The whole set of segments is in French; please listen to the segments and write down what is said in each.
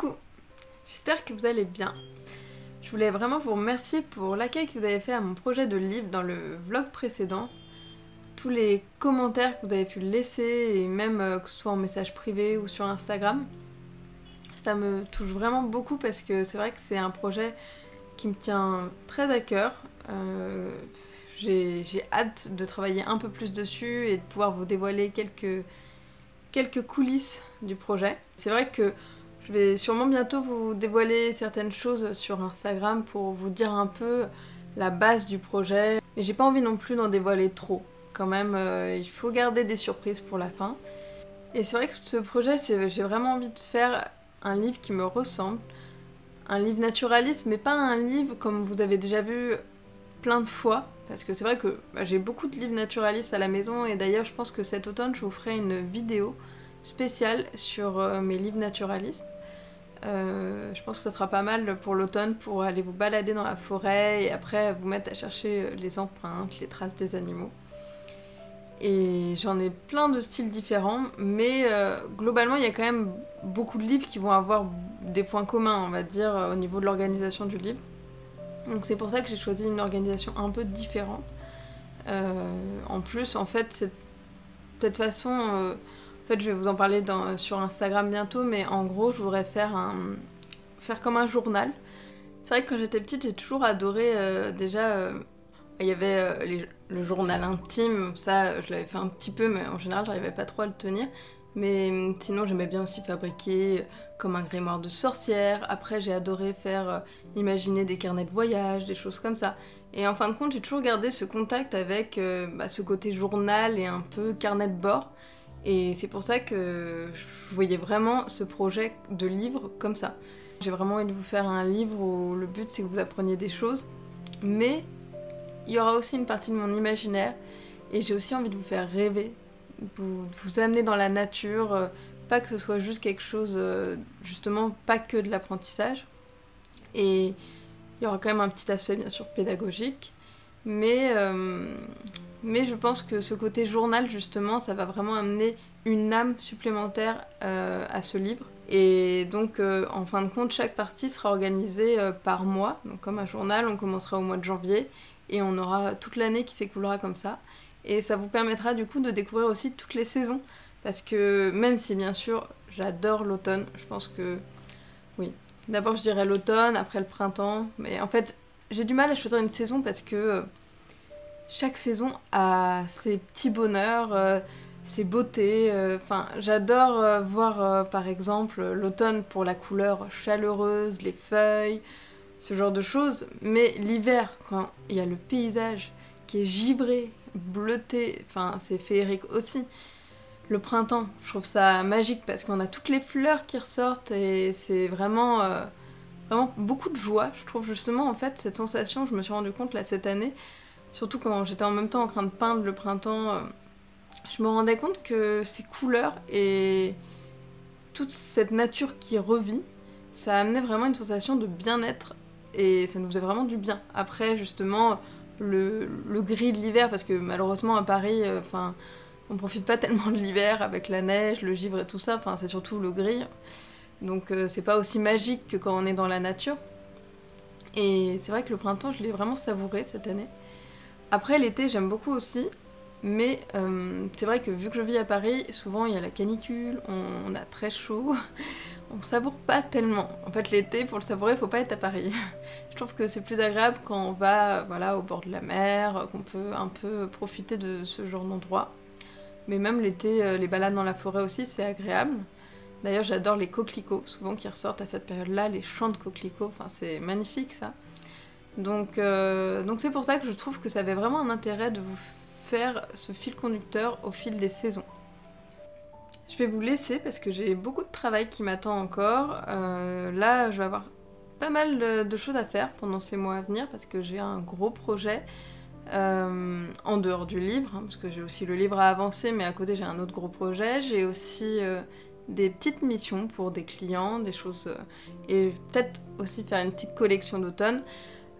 Coucou, j'espère que vous allez bien. Je voulais vraiment vous remercier pour l'accueil que vous avez fait à mon projet de livre dans le vlog précédent. Tous les commentaires que vous avez pu laisser, et même que ce soit en message privé ou sur Instagram. Ça me touche vraiment beaucoup parce que c'est vrai que c'est un projet qui me tient très à cœur. J'ai hâte de travailler un peu plus dessus et de pouvoir vous dévoiler quelques coulisses du projet. C'est vrai que je vais sûrement bientôt vous dévoiler certaines choses sur Instagram pour vous dire un peu la base du projet. Mais j'ai pas envie non plus d'en dévoiler trop. Quand même, il faut garder des surprises pour la fin. Et c'est vrai que ce projet, j'ai vraiment envie de faire un livre qui me ressemble. Un livre naturaliste, mais pas un livre comme vous avez déjà vu plein de fois. Parce que c'est vrai que j'ai beaucoup de livres naturalistes à la maison. Et d'ailleurs, je pense que cet automne, je vous ferai une vidéo spéciale sur mes livres naturalistes. Je pense que ça sera pas mal pour l'automne pour aller vous balader dans la forêt et après vous mettre à chercher les empreintes, les traces des animaux. Et j'en ai plein de styles différents, mais globalement il y a quand même beaucoup de livres qui vont avoir des points communs, on va dire, au niveau de l'organisation du livre. Donc c'est pour ça que j'ai choisi une organisation un peu différente. En plus, en fait, cette façon... En fait, je vais vous en parler sur Instagram bientôt, mais en gros, je voudrais faire comme un journal. C'est vrai que quand j'étais petite, j'ai toujours adoré il y avait le journal intime, ça, je l'avais fait un petit peu, mais en général, j'arrivais pas trop à le tenir. Mais sinon, j'aimais bien aussi fabriquer comme un grimoire de sorcière. Après, j'ai adoré imaginer des carnets de voyage, des choses comme ça. Et en fin de compte, j'ai toujours gardé ce contact avec ce côté journal et un peu carnet de bord. Et c'est pour ça que je voyais vraiment ce projet de livre comme ça. J'ai vraiment envie de vous faire un livre où le but c'est que vous appreniez des choses, mais il y aura aussi une partie de mon imaginaire et j'ai aussi envie de vous faire rêver, vous amener dans la nature, pas que ce soit juste quelque chose, justement pas que de l'apprentissage. Et il y aura quand même un petit aspect bien sûr pédagogique, mais je pense que ce côté journal, justement, ça va vraiment amener une âme supplémentaire à ce livre. Et donc, en fin de compte, chaque partie sera organisée par mois. Donc, comme un journal, on commencera au mois de janvier et on aura toute l'année qui s'écoulera comme ça. Et ça vous permettra du coup de découvrir aussi toutes les saisons. Parce que même si, bien sûr, j'adore l'automne, je pense que... Oui, d'abord je dirais l'automne, après le printemps. Mais en fait, j'ai du mal à choisir une saison parce que... chaque saison a ses petits bonheurs, ses beautés. Enfin, j'adore voir par exemple l'automne pour la couleur chaleureuse, les feuilles, ce genre de choses. Mais l'hiver, quand il y a le paysage qui est givré, bleuté, enfin c'est féerique aussi. Le printemps, je trouve ça magique parce qu'on a toutes les fleurs qui ressortent et c'est vraiment beaucoup de joie. Je trouve justement en fait cette sensation, je me suis rendu compte là cette année. Surtout quand j'étais en même temps en train de peindre le printemps, je me rendais compte que ces couleurs et toute cette nature qui revit, ça amenait vraiment une sensation de bien-être et ça nous faisait vraiment du bien. Après, justement, le gris de l'hiver, parce que malheureusement à Paris, on profite pas tellement de l'hiver avec la neige, le givre et tout ça, c'est surtout le gris. Donc c'est pas aussi magique que quand on est dans la nature. Et c'est vrai que le printemps, je l'ai vraiment savouré cette année. Après l'été j'aime beaucoup aussi, mais c'est vrai que vu que je vis à Paris, souvent il y a la canicule, on a très chaud, on savoure pas tellement. En fait l'été pour le savourer faut pas être à Paris. Je trouve que c'est plus agréable quand on va au bord de la mer, qu'on peut un peu profiter de ce genre d'endroit. Mais même l'été, les balades dans la forêt aussi c'est agréable. D'ailleurs j'adore les coquelicots, souvent qui ressortent à cette période-là, les champs de coquelicots, c'est magnifique ça. Donc c'est pour ça que je trouve que ça avait vraiment un intérêt de vous faire ce fil conducteur au fil des saisons. Je vais vous laisser parce que j'ai beaucoup de travail qui m'attend encore. Là, je vais avoir pas mal de choses à faire pendant ces mois à venir parce que j'ai un gros projet en dehors du livre, parce que j'ai aussi le livre à avancer, mais à côté j'ai un autre gros projet. J'ai aussi des petites missions pour des clients, des choses... et peut-être aussi faire une petite collection d'automne.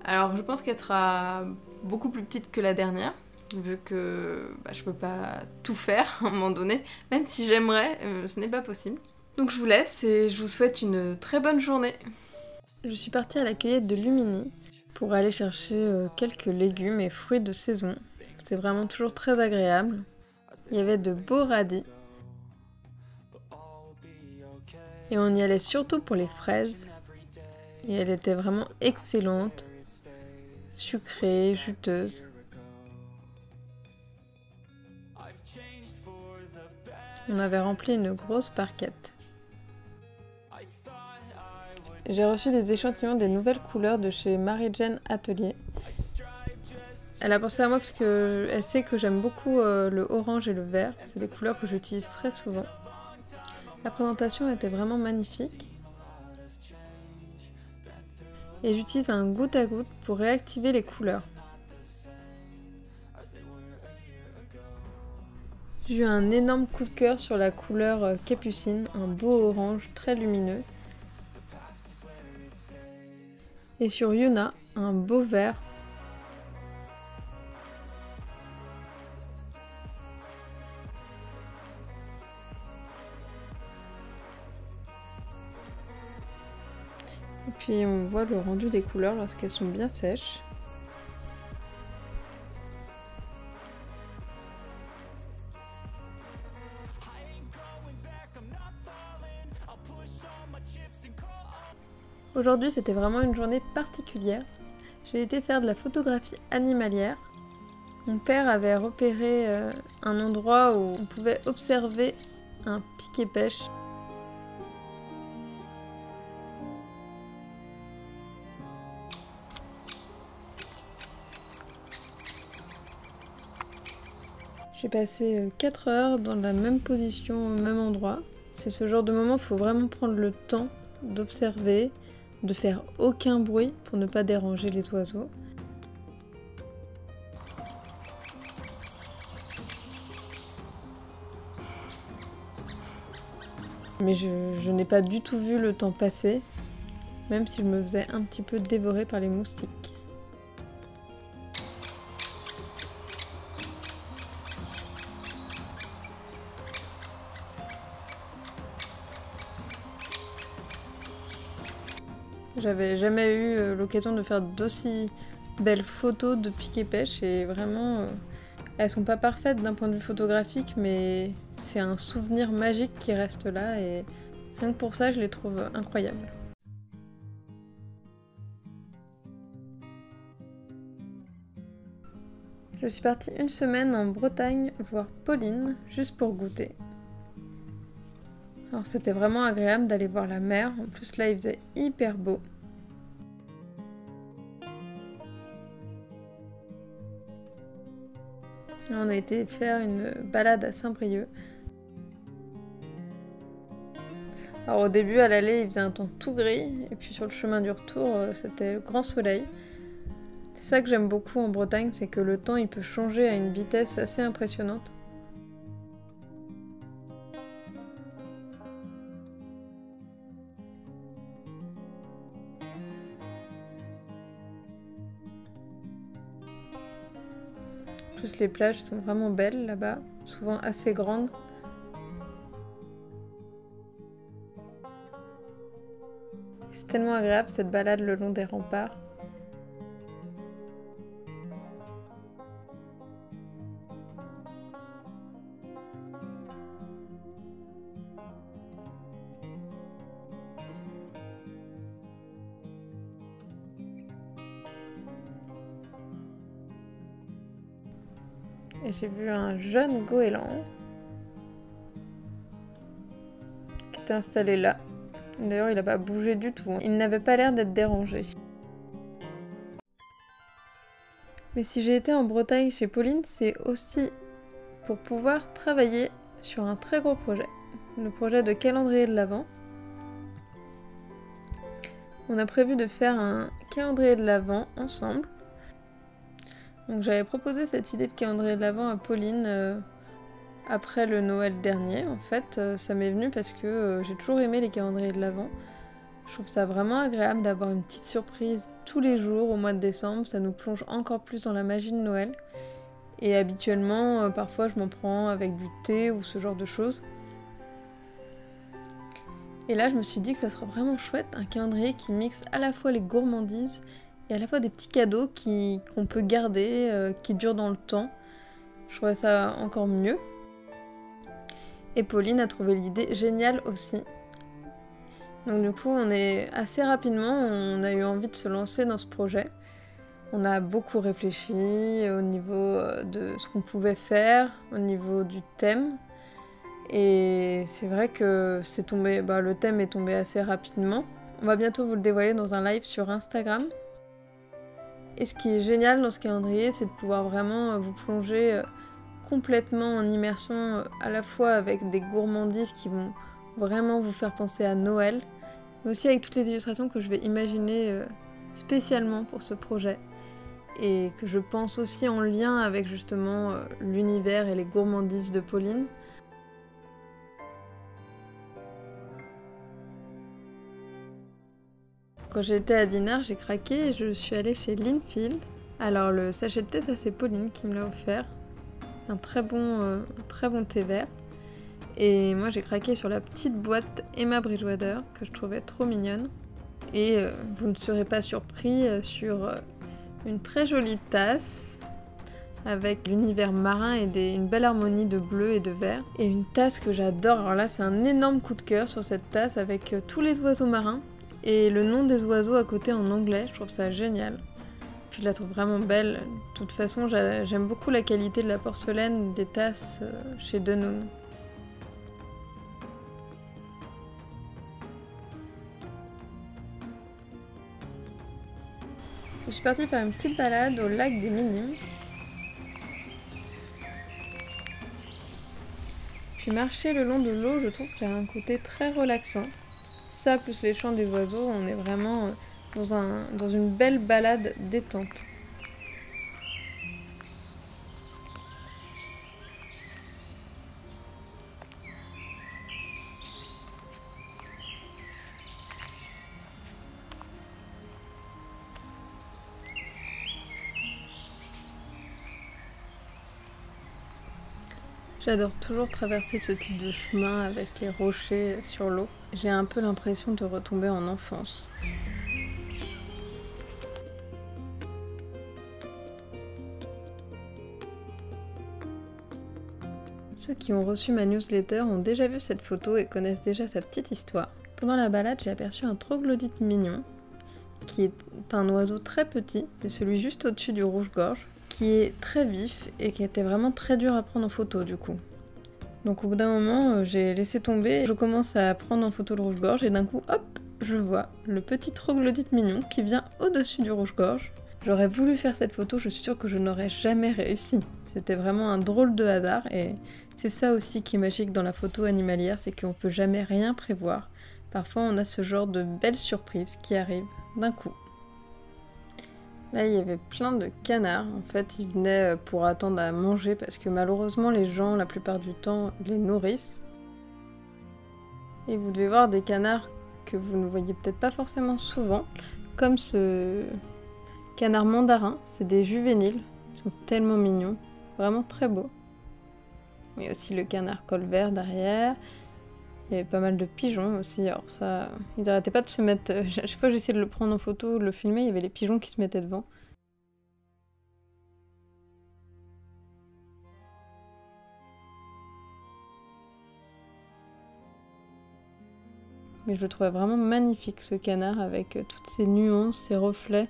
Alors je pense qu'elle sera beaucoup plus petite que la dernière, vu que je peux pas tout faire à un moment donné, même si j'aimerais, ce n'est pas possible. Donc je vous laisse et je vous souhaite une très bonne journée. Je suis partie à la cueillette de Lumini pour aller chercher quelques légumes et fruits de saison. C'était vraiment toujours très agréable. Il y avait de beaux radis. Et on y allait surtout pour les fraises. Et elle était vraiment excellente, sucrée, juteuse. On avait rempli une grosse barquette. J'ai reçu des échantillons des nouvelles couleurs de chez Marie-Jane Atelier. Elle a pensé à moi parce qu'elle sait que j'aime beaucoup le orange et le vert. C'est des couleurs que j'utilise très souvent. La présentation était vraiment magnifique. Et j'utilise un goutte à goutte pour réactiver les couleurs. J'ai eu un énorme coup de cœur sur la couleur Capucine, un beau orange très lumineux. Et sur Yuna, un beau vert. Et puis on voit le rendu des couleurs lorsqu'elles sont bien sèches. Aujourd'hui, c'était vraiment une journée particulière. J'ai été faire de la photographie animalière. Mon père avait repéré un endroit où on pouvait observer un piquet-pêche. J'ai passé 4 heures dans la même position, au même endroit. C'est ce genre de moment où il faut vraiment prendre le temps d'observer, de faire aucun bruit pour ne pas déranger les oiseaux. Mais je n'ai pas du tout vu le temps passer, même si je me faisais un petit peu dévorer par les moustiques. J'avais jamais eu l'occasion de faire d'aussi belles photos de piquet-pêche et vraiment, elles sont pas parfaites d'un point de vue photographique, mais c'est un souvenir magique qui reste là et rien que pour ça, je les trouve incroyables. Je suis partie une semaine en Bretagne voir Pauline, juste pour goûter. Alors c'était vraiment agréable d'aller voir la mer, en plus là il faisait hyper beau. Là, on a été faire une balade à Saint-Brieuc. Alors au début à l'aller il faisait un temps tout gris, et puis sur le chemin du retour c'était le grand soleil. C'est ça que j'aime beaucoup en Bretagne, c'est que le temps il peut changer à une vitesse assez impressionnante. En plus les plages sont vraiment belles là-bas, souvent assez grandes. C'est tellement agréable cette balade le long des remparts. Et j'ai vu un jeune goéland qui était installé là. D'ailleurs, il n'a pas bougé du tout. Il n'avait pas l'air d'être dérangé. Mais si j'ai été en Bretagne chez Pauline, c'est aussi pour pouvoir travailler sur un très gros projet. Le projet de calendrier de l'Avent. On a prévu de faire un calendrier de l'Avent ensemble. Donc j'avais proposé cette idée de calendrier de l'Avent à Pauline après le Noël dernier. En fait, ça m'est venu parce que j'ai toujours aimé les calendriers de l'Avent. Je trouve ça vraiment agréable d'avoir une petite surprise tous les jours au mois de décembre. Ça nous plonge encore plus dans la magie de Noël. Et habituellement, parfois je m'en prends avec du thé ou ce genre de choses. Et là je me suis dit que ça serait vraiment chouette, un calendrier qui mixe à la fois les gourmandises et à la fois des petits cadeaux qu'on peut garder, qui durent dans le temps. Je trouvais ça encore mieux. Et Pauline a trouvé l'idée géniale aussi. Donc du coup, assez rapidement, on a eu envie de se lancer dans ce projet. On a beaucoup réfléchi au niveau de ce qu'on pouvait faire, au niveau du thème. Et c'est vrai que le thème est tombé assez rapidement. On va bientôt vous le dévoiler dans un live sur Instagram. Et ce qui est génial dans ce calendrier, c'est de pouvoir vraiment vous plonger complètement en immersion, à la fois avec des gourmandises qui vont vraiment vous faire penser à Noël, mais aussi avec toutes les illustrations que je vais imaginer spécialement pour ce projet, et que je pense aussi en lien avec justement l'univers et les gourmandises de Pauline. Quand j'étais à Dinard, j'ai craqué et je suis allée chez Linfield. Alors le sachet de thé, ça c'est Pauline qui me l'a offert. Un très bon thé vert. Et moi j'ai craqué sur la petite boîte Emma Bridgewater que je trouvais trop mignonne. Et vous ne serez pas surpris sur une très jolie tasse avec l'univers marin et une belle harmonie de bleu et de vert. Et une tasse que j'adore. Alors là c'est un énorme coup de cœur sur cette tasse avec tous les oiseaux marins et le nom des oiseaux à côté en anglais. Je trouve ça génial. Puis je la trouve vraiment belle. De toute façon, j'aime beaucoup la qualité de la porcelaine des tasses chez Danone. Je suis partie faire une petite balade au lac des Minimes. Puis marcher le long de l'eau, je trouve que ça a un côté très relaxant. Ça, plus les chants des oiseaux, on est vraiment dans une belle balade détente. J'adore toujours traverser ce type de chemin avec les rochers sur l'eau. J'ai un peu l'impression de retomber en enfance. Ceux qui ont reçu ma newsletter ont déjà vu cette photo et connaissent déjà sa petite histoire. Pendant la balade, j'ai aperçu un troglodyte mignon, qui est un oiseau très petit, c'est celui juste au-dessus du rouge-gorge, qui est très vif et qui était vraiment très dur à prendre en photo du coup. Donc au bout d'un moment, j'ai laissé tomber, je commence à prendre en photo le rouge-gorge et d'un coup, hop, je vois le petit troglodyte mignon qui vient au-dessus du rouge-gorge. J'aurais voulu faire cette photo, je suis sûre que je n'aurais jamais réussi. C'était vraiment un drôle de hasard et c'est ça aussi qui est magique dans la photo animalière, c'est qu'on peut jamais rien prévoir. Parfois on a ce genre de belles surprises qui arrivent d'un coup. Là, il y avait plein de canards. En fait, ils venaient pour attendre à manger parce que malheureusement, les gens, la plupart du temps, les nourrissent. Et vous devez voir des canards que vous ne voyez peut-être pas forcément souvent, comme ce canard mandarin. C'est des juvéniles. Ils sont tellement mignons. Vraiment très beaux. Il y a aussi le canard colvert derrière. Il y avait pas mal de pigeons aussi, alors ça, ils n'arrêtaient pas de se mettre... Chaque fois que j'essayais de le prendre en photo, de le filmer, il y avait les pigeons qui se mettaient devant. Mais je le trouvais vraiment magnifique ce canard, avec toutes ses nuances, ses reflets.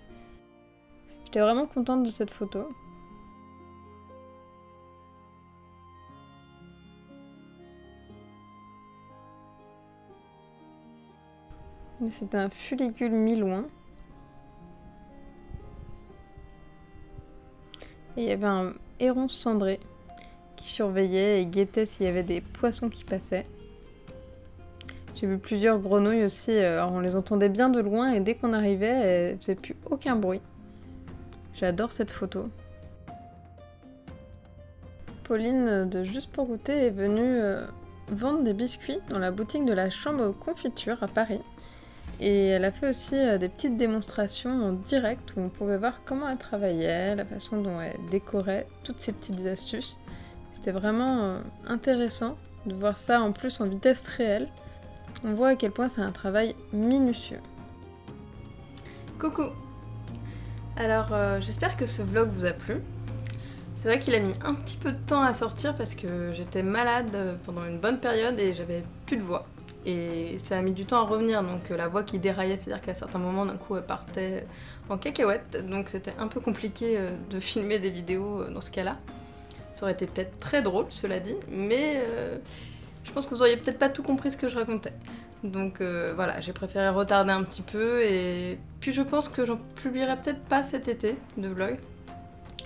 J'étais vraiment contente de cette photo. C'était un fulicule mi-loin. Et il y avait un héron cendré qui surveillait et guettait s'il y avait des poissons qui passaient. J'ai vu plusieurs grenouilles aussi, alors on les entendait bien de loin et dès qu'on arrivait, elles faisaient plus aucun bruit. J'adore cette photo. Pauline de Juste pour goûter est venue vendre des biscuits dans la boutique de la Chambre aux confitures à Paris. Et elle a fait aussi des petites démonstrations en direct où on pouvait voir comment elle travaillait, la façon dont elle décorait, toutes ces petites astuces. C'était vraiment intéressant de voir ça en plus en vitesse réelle. On voit à quel point c'est un travail minutieux. Coucou! Alors j'espère que ce vlog vous a plu. C'est vrai qu'il a mis un petit peu de temps à sortir parce que j'étais malade pendant une bonne période et j'avais plus de voix. Et ça a mis du temps à revenir, donc la voix qui déraillait, c'est-à-dire qu'à certains moments d'un coup elle partait en cacahuète, donc c'était un peu compliqué de filmer des vidéos dans ce cas-là. Ça aurait été peut-être très drôle, cela dit, mais je pense que vous auriez peut-être pas tout compris ce que je racontais. Donc voilà, j'ai préféré retarder un petit peu, et puis je pense que j'en publierai peut-être pas cet été de vlog,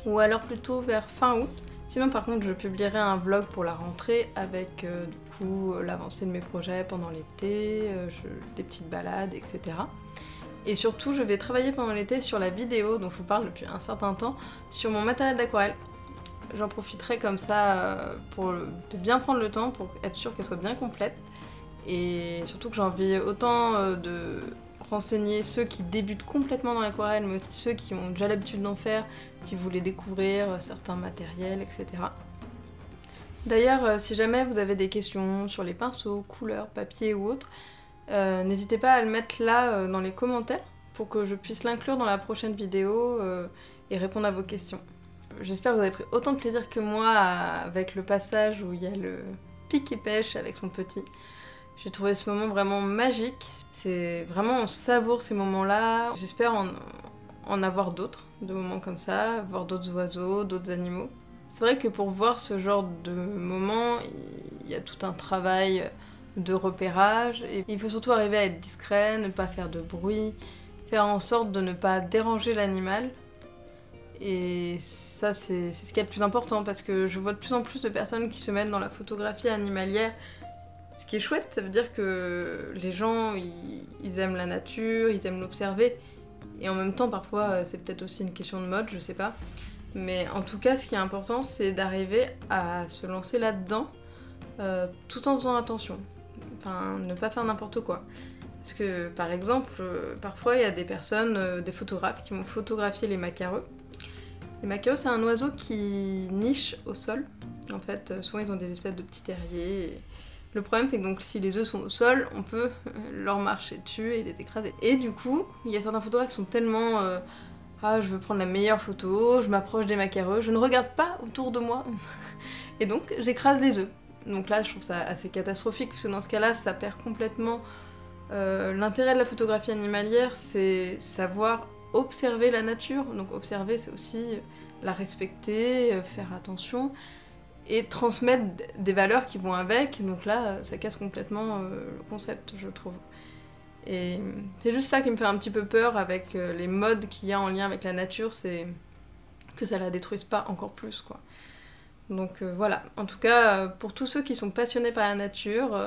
ou alors plutôt vers fin août. Sinon par contre je publierai un vlog pour la rentrée avec du coup l'avancée de mes projets pendant l'été, des petites balades, etc. Et surtout je vais travailler pendant l'été sur la vidéo dont je vous parle depuis un certain temps, sur mon matériel d'aquarelle. J'en profiterai comme ça de bien prendre le temps pour être sûre qu'elle soit bien complète. Et surtout que j'ai envie autant de renseigner ceux qui débutent complètement dans l'aquarelle, mais aussi ceux qui ont déjà l'habitude d'en faire, si vous voulez découvrir certains matériels, etc. D'ailleurs, si jamais vous avez des questions sur les pinceaux, couleurs, papier ou autres, n'hésitez pas à le mettre là dans les commentaires pour que je puisse l'inclure dans la prochaine vidéo et répondre à vos questions. J'espère que vous avez pris autant de plaisir que moi avec le passage où il y a le pic et pêche avec son petit. J'ai trouvé ce moment vraiment magique. C'est vraiment, on savoure ces moments-là. J'espère en avoir d'autres, de moments comme ça, voir d'autres oiseaux, d'autres animaux. C'est vrai que pour voir ce genre de moments, il y a tout un travail de repérage. Et il faut surtout arriver à être discret, ne pas faire de bruit, faire en sorte de ne pas déranger l'animal. Et ça, c'est ce qui est le plus important, parce que je vois de plus en plus de personnes qui se mettent dans la photographie animalière. Ce qui est chouette, ça veut dire que les gens, ils aiment la nature, ils aiment l'observer. Et en même temps, parfois, c'est peut-être aussi une question de mode, je sais pas. Mais en tout cas, ce qui est important, c'est d'arriver à se lancer là-dedans, tout en faisant attention. Enfin, ne pas faire n'importe quoi. Parce que, par exemple, parfois, il y a des personnes, des photographes, qui vont photographier les macareux. Les macareux, c'est un oiseau qui niche au sol. En fait, souvent, ils ont des espèces de petits terriers. Et le problème, c'est que donc, si les œufs sont au sol, on peut leur marcher dessus et les écraser. Et du coup, il y a certains photographes qui sont tellement ah, je veux prendre la meilleure photo, je m'approche des macareux, je ne regarde pas autour de moi. Et donc, j'écrase les œufs. Donc là, je trouve ça assez catastrophique, parce que dans ce cas-là, ça perd complètement l'intérêt de la photographie animalière, c'est savoir observer la nature. Donc observer, c'est aussi la respecter, faire attention, et transmettre des valeurs qui vont avec. Donc là, ça casse complètement le concept, je trouve. Et c'est juste ça qui me fait un petit peu peur avec les modes qu'il y a en lien avec la nature, c'est que ça la détruise pas encore plus, quoi. Donc voilà, en tout cas, pour tous ceux qui sont passionnés par la nature,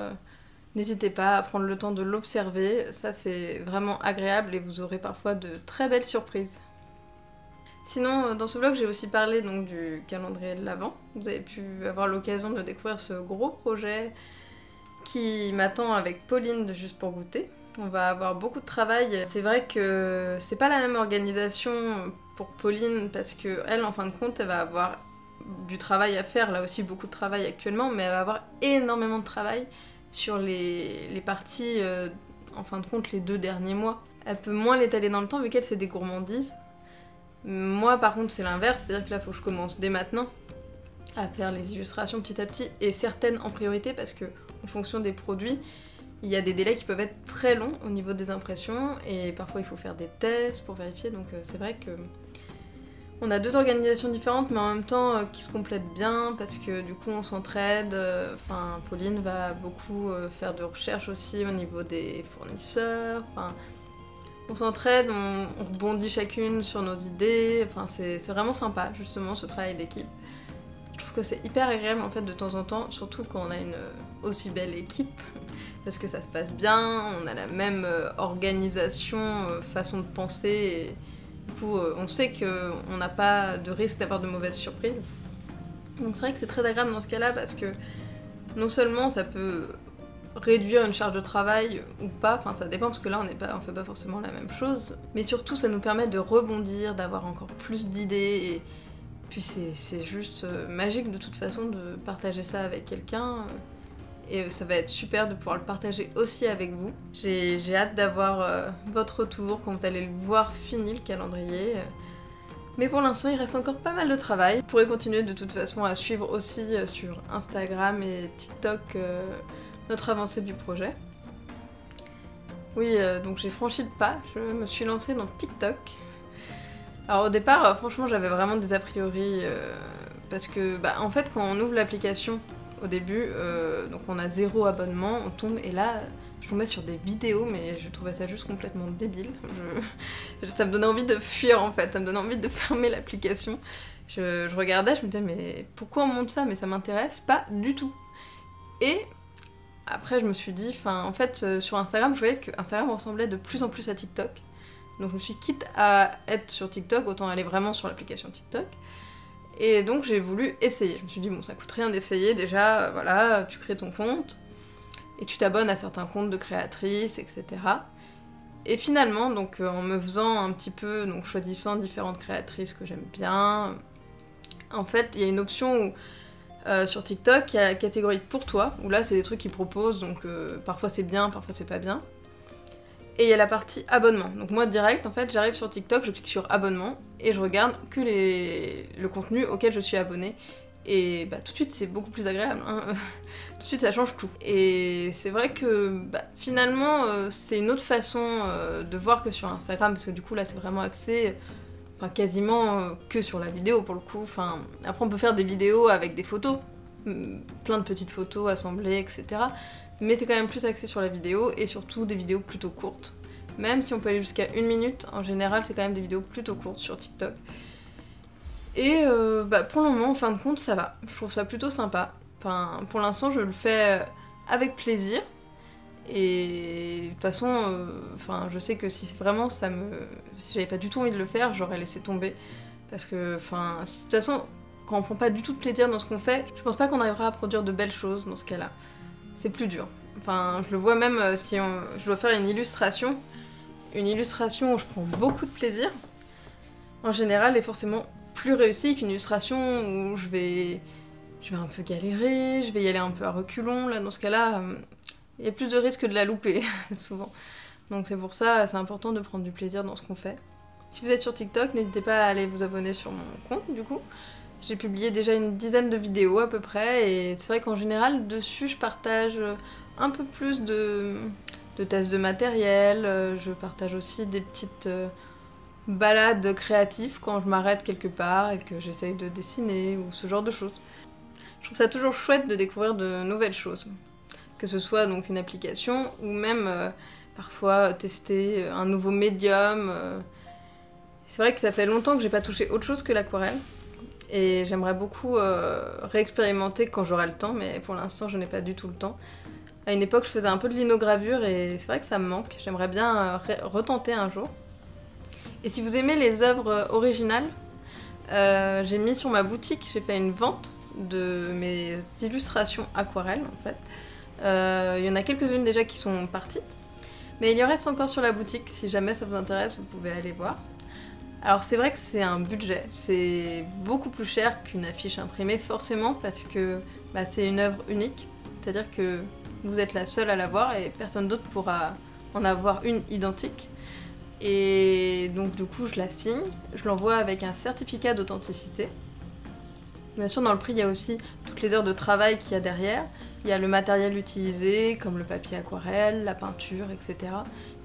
n'hésitez pas à prendre le temps de l'observer, ça c'est vraiment agréable et vous aurez parfois de très belles surprises. Sinon, dans ce vlog, j'ai aussi parlé donc du calendrier de l'Avent. Vous avez pu avoir l'occasion de découvrir ce gros projet qui m'attend avec Pauline de Juste pour Goûter. On va avoir beaucoup de travail. C'est vrai que c'est pas la même organisation pour Pauline, parce que elle, en fin de compte, elle va avoir du travail à faire, là aussi beaucoup de travail actuellement, mais elle va avoir énormément de travail sur les parties, en fin de compte, les 2 derniers mois. Elle peut moins l'étaler dans le temps vu qu'elle, c'est des gourmandises. Moi, par contre, c'est l'inverse, c'est-à-dire que là, il faut que je commence dès maintenant à faire les illustrations petit à petit, et certaines en priorité, parce que en fonction des produits, il y a des délais qui peuvent être très longs au niveau des impressions, et parfois il faut faire des tests pour vérifier, donc c'est vrai que on a 2 organisations différentes, mais en même temps qui se complètent bien, parce que du coup on s'entraide. Enfin, Pauline va beaucoup faire de recherches aussi au niveau des fournisseurs. Enfin, on s'entraide, on rebondit chacune sur nos idées. Enfin, c'est vraiment sympa, justement, ce travail d'équipe. Je trouve que c'est hyper agréable, en fait, de temps en temps, surtout quand on a une aussi belle équipe, parce que ça se passe bien, on a la même organisation, façon de penser, et du coup, on sait qu'on n'a pas de risque d'avoir de mauvaises surprises. Donc c'est vrai que c'est très agréable dans ce cas-là, parce que non seulement ça peut réduire une charge de travail ou pas, enfin ça dépend, parce que là on fait pas forcément la même chose, mais surtout ça nous permet de rebondir, d'avoir encore plus d'idées, et puis c'est juste magique de toute façon de partager ça avec quelqu'un, et ça va être super de pouvoir le partager aussi avec vous. J'ai hâte d'avoir votre retour quand vous allez le voir fini le calendrier. Mais pour l'instant, il reste encore pas mal de travail. Vous pourrez continuer de toute façon à suivre aussi sur Instagram et TikTok notre avancée du projet. Oui, donc j'ai franchi le pas, je me suis lancée dans TikTok. Alors au départ, franchement, j'avais vraiment des a priori, parce que, en fait, quand on ouvre l'application au début, donc on a 0 abonnement, on tombe, et là, je tombais sur des vidéos, mais je trouvais ça juste complètement débile. Ça me donnait envie de fuir, en fait, ça me donnait envie de fermer l'application. Je regardais, je me disais, mais pourquoi on monte ça? Mais ça m'intéresse pas du tout. Et après, je me suis dit, en fait, sur Instagram, je voyais que Instagram ressemblait de plus en plus à TikTok. Donc je me suis dit, quitte à être sur TikTok, autant aller vraiment sur l'application TikTok. Et donc j'ai voulu essayer. Je me suis dit, bon, ça coûte rien d'essayer, déjà, voilà, tu crées ton compte, et tu t'abonnes à certains comptes de créatrices, etc. Et finalement, donc en me faisant un petit peu, donc choisissant différentes créatrices que j'aime bien, en fait, il y a une option où, sur TikTok, il y a la catégorie pour toi, où là c'est des trucs qu'ils proposent, donc parfois c'est bien, parfois c'est pas bien. Et il y a la partie abonnement. Donc moi direct, en fait, j'arrive sur TikTok, je clique sur abonnement, et je regarde que le contenu auquel je suis abonnée. Et tout de suite c'est beaucoup plus agréable, hein. Tout de suite ça change tout. Et c'est vrai que finalement c'est une autre façon de voir que sur Instagram, parce que du coup là c'est vraiment axé quasiment que sur la vidéo pour le coup. Après on peut faire des vidéos avec des photos, plein de petites photos assemblées, etc. Mais c'est quand même plus axé sur la vidéo, et surtout des vidéos plutôt courtes. Même si on peut aller jusqu'à 1 minute, en général c'est quand même des vidéos plutôt courtes sur TikTok. Et pour le moment, en fin de compte, ça va. Je trouve ça plutôt sympa. Pour l'instant, je le fais avec plaisir. Et de toute façon, je sais que si vraiment si j'avais pas du tout envie de le faire, j'aurais laissé tomber. Parce que, de toute façon, quand on prend pas du tout de plaisir dans ce qu'on fait, je pense pas qu'on arrivera à produire de belles choses dans ce cas-là. C'est plus dur. Je le vois même si je dois faire une illustration où je prends beaucoup de plaisir, en général, est forcément plus réussie qu'une illustration où je vais un peu galérer, je vais y aller un peu à reculons. Là, dans ce cas-là, il y a plus de risque de la louper, souvent. Donc c'est pour ça, c'est important de prendre du plaisir dans ce qu'on fait. Si vous êtes sur TikTok, n'hésitez pas à aller vous abonner sur mon compte, du coup. J'ai publié déjà une dizaine de vidéos à peu près, et c'est vrai qu'en général, dessus, je partage un peu plus de tests de matériel, je partage aussi des petites balades créatives quand je m'arrête quelque part et que j'essaye de dessiner, ou ce genre de choses. Je trouve ça toujours chouette de découvrir de nouvelles choses, que ce soit donc une application, ou même parfois tester un nouveau médium. C'est vrai que ça fait longtemps que j'ai pas touché autre chose que l'aquarelle, et j'aimerais beaucoup réexpérimenter quand j'aurai le temps, mais pour l'instant je n'ai pas du tout le temps. À une époque je faisais un peu de linogravure, et c'est vrai que ça me manque, j'aimerais bien retenter un jour. Et si vous aimez les œuvres originales, j'ai mis sur ma boutique, j'ai fait une vente de mes illustrations aquarelles en fait. Il y en a quelques-unes déjà qui sont parties, mais il y en reste encore sur la boutique, si jamais ça vous intéresse, vous pouvez aller voir. Alors c'est vrai que c'est un budget, c'est beaucoup plus cher qu'une affiche imprimée forcément, parce que c'est une œuvre unique, c'est-à-dire que vous êtes la seule à l'avoir et personne d'autre pourra en avoir une identique. Et donc du coup je la signe, je l'envoie avec un certificat d'authenticité. Bien sûr dans le prix il y a aussi toutes les heures de travail qu'il y a derrière, il y a le matériel utilisé comme le papier aquarelle, la peinture, etc.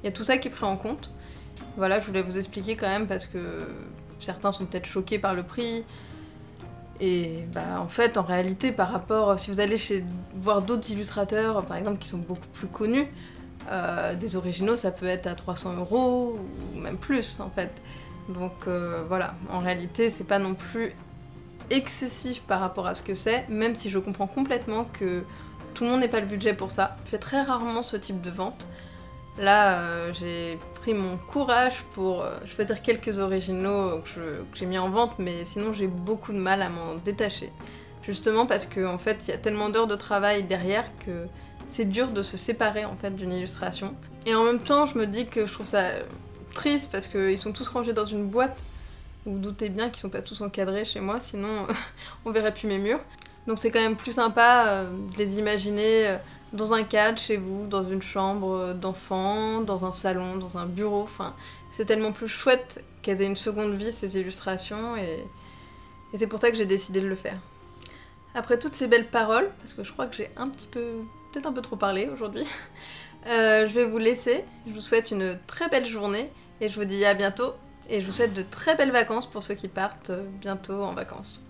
Il y a tout ça qui est pris en compte. Voilà, je voulais vous expliquer quand même parce que certains sont peut-être choqués par le prix. Et en fait, en réalité, par rapport, si vous allez voir d'autres illustrateurs, par exemple, qui sont beaucoup plus connus, des originaux, ça peut être à 300 € ou même plus, en fait. Donc voilà, en réalité, c'est pas non plus excessif par rapport à ce que c'est, même si je comprends complètement que tout le monde n'ait pas le budget pour ça. Je fais très rarement ce type de vente. Là, j'ai pris mon courage pour, je peux dire, quelques originaux que j'ai mis en vente, mais sinon j'ai beaucoup de mal à m'en détacher. Justement parce qu'en fait, il y a tellement d'heures de travail derrière que c'est dur de se séparer en fait d'une illustration. Et en même temps, je me dis que je trouve ça triste parce qu'ils sont tous rangés dans une boîte. Vous vous doutez bien qu'ils sont pas tous encadrés chez moi, sinon on verrait plus mes murs. Donc c'est quand même plus sympa de les imaginer dans un cadre, chez vous, dans une chambre d'enfant, dans un salon, dans un bureau. Enfin, c'est tellement plus chouette qu'elles aient une seconde vie, ces illustrations, et c'est pour ça que j'ai décidé de le faire. Après toutes ces belles paroles, parce que je crois que j'ai peut-être un peu trop parlé aujourd'hui, je vais vous laisser. Je vous souhaite une très belle journée, et je vous dis à bientôt, et je vous souhaite de très belles vacances pour ceux qui partent bientôt en vacances.